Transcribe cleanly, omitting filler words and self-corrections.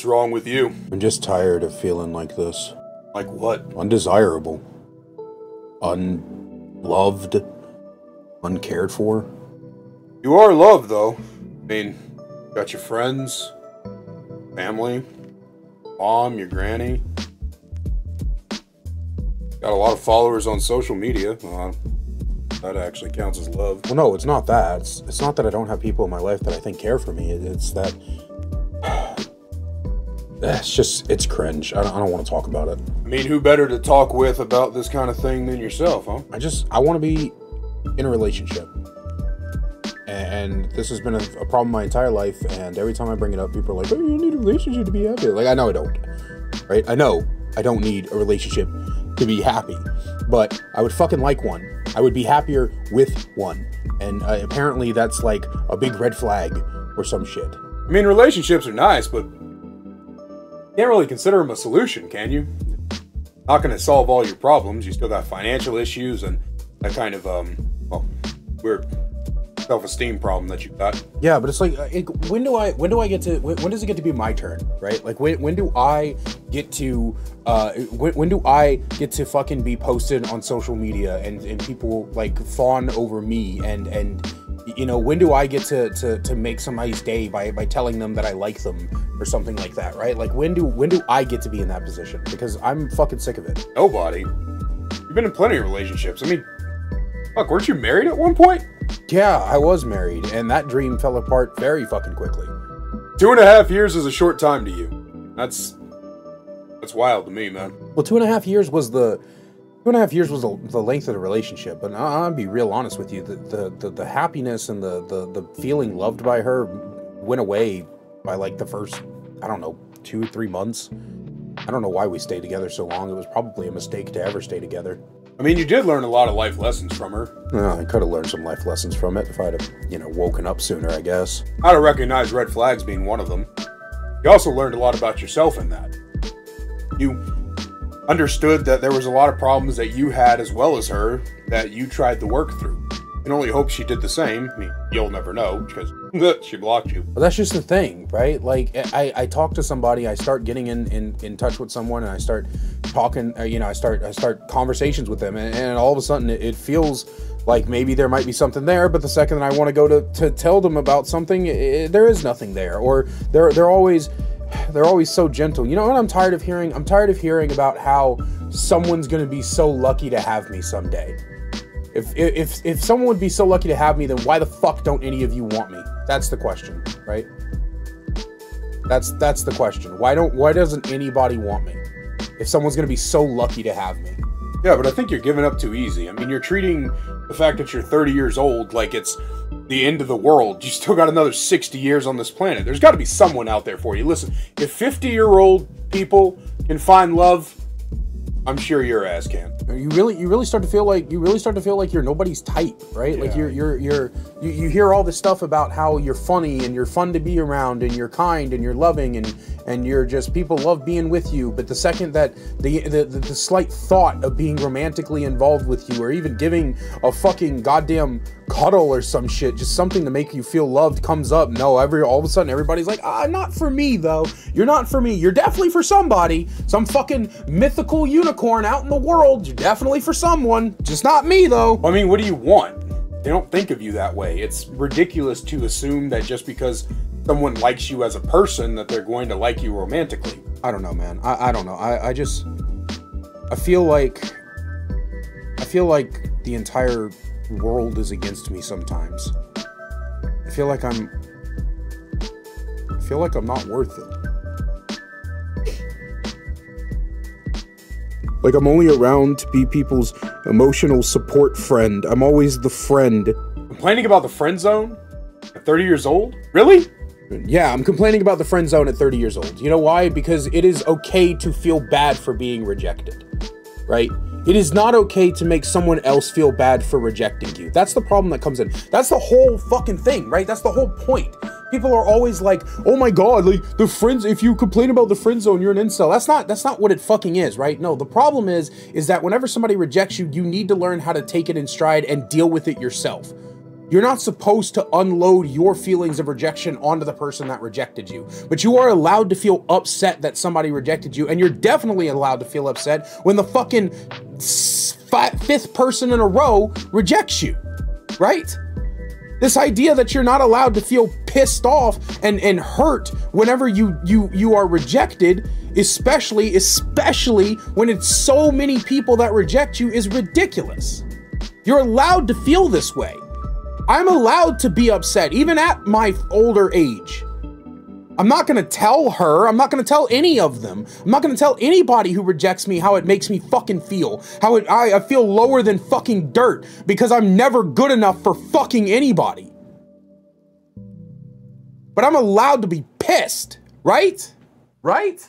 What's wrong with you? I'm just tired of feeling like this. Like what? Undesirable. Unloved. Uncared for. You are loved, though. I mean, you got your friends, family, mom, your granny. Got a lot of followers on social media. That actually counts as love. Well, no, it's not that. It's not that I don't have people in my life that I think care for me. It's that... it's cringe. I don't want to talk about it. I mean, who better to talk with about this kind of thing than yourself, huh? I want to be in a relationship. And this has been a problem my entire life, and every time I bring it up, people are like, oh, you need a relationship to be happy. Like, I know I don't, right? I know I don't need a relationship to be happy, but I would fucking like one. I would be happier with one. And apparently that's like a big red flag or some shit. I mean, relationships are nice, but you can't really consider them a solution, can you? Not going to solve all your problems. You still got financial issues and that kind of, well, weird self-esteem problem that you got. Yeah, but it's like, when does it get to be my turn, right? Like, when do I get to, when do I get to fucking be posted on social media and people like fawn over me and you know, when do I get to make somebody's day by telling them that I like them or something like that, right? Like, when do I get to be in that position? Because I'm fucking sick of it. Nobody. You've been in plenty of relationships. I mean, fuck, weren't you married at one point? Yeah, I was married, and that dream fell apart very fucking quickly. 2.5 years is a short time to you. That's wild to me, man. Well, 2.5 years was the 2.5 years was the length of the relationship, but I'll be real honest with you. The happiness and the feeling loved by her went away by like the first, I don't know, 2 or 3 months. I don't know why we stayed together so long. It was probably a mistake to ever stay together. I mean, you did learn a lot of life lessons from her. Well, I could have learned some life lessons from it if I'd have, you know, woken up sooner, I guess. I'd have recognized red flags being one of them. You also learned a lot about yourself in that. You understood that there was a lot of problems that you had as well as her that you tried to work through. You can only hope she did the same. I mean, you'll never know because she blocked you. Well, that's just the thing, right? Like, I talk to somebody, I start getting in touch with someone, and I start talking, you know, I start conversations with them, and all of a sudden it feels like maybe there might be something there, but the second that I want to go to tell them about something, there is nothing there, or they're always so gentle. You know what I'm tired of hearing? I'm tired of hearing about how someone's gonna be so lucky to have me someday. If someone would be so lucky to have me, then why the fuck don't any of you want me? That's the question, right? That's the question. Why doesn't anybody want me? If someone's gonna be so lucky to have me. Yeah, but I think you're giving up too easy. I mean, you're treating the fact that you're 30 years old like it's the end of the world. You still got another 60 years on this planet. There's got to be someone out there for you. Listen, if 50-year-old people can find love, I'm sure your ass can. You really start to feel like you're nobody's type, right? Yeah. Like you hear all this stuff about how you're funny and you're fun to be around and you're kind and you're loving and you're just, people love being with you, but the second that the slight thought of being romantically involved with you or even giving a fucking goddamn cuddle or some shit, just something to make you feel loved comes up, no, all of a sudden everybody's like, not for me though. You're not for me. You're definitely for somebody, some fucking mythical unicorn out in the world. You're definitely for someone, just not me though. I mean, what do you want? They don't think of you that way. It's ridiculous to assume that just because someone likes you as a person that they're going to like you romantically. I don't know, man. I don't know. I feel like the entire world is against me sometimes. I feel like I'm not worth it. Like, I'm only around to be people's emotional support friend. I'm always the friend. Complaining about the friend zone at 30 years old? Really? Yeah, I'm complaining about the friend zone at 30 years old. You know why? Because it is okay to feel bad for being rejected, right? It is not okay to make someone else feel bad for rejecting you. That's the problem that comes in. That's the whole fucking thing, right? That's the whole point. People are always like, oh my god, like, the friends, if you complain about the friend zone, you're an incel. That's not what it fucking is, right? No, the problem is that whenever somebody rejects you, you need to learn how to take it in stride and deal with it yourself. You're not supposed to unload your feelings of rejection onto the person that rejected you. But you are allowed to feel upset that somebody rejected you, and you're definitely allowed to feel upset when the fucking fifth person in a row rejects you, right? This idea that you're not allowed to feel pissed off and hurt whenever you are rejected, especially when it's so many people that reject you, is ridiculous. You're allowed to feel this way. I'm allowed to be upset, even at my older age. I'm not gonna tell her, I'm not gonna tell any of them, I'm not gonna tell anybody who rejects me how it makes me fucking feel. How I feel lower than fucking dirt because I'm never good enough for fucking anybody. But I'm allowed to be pissed, right? Right?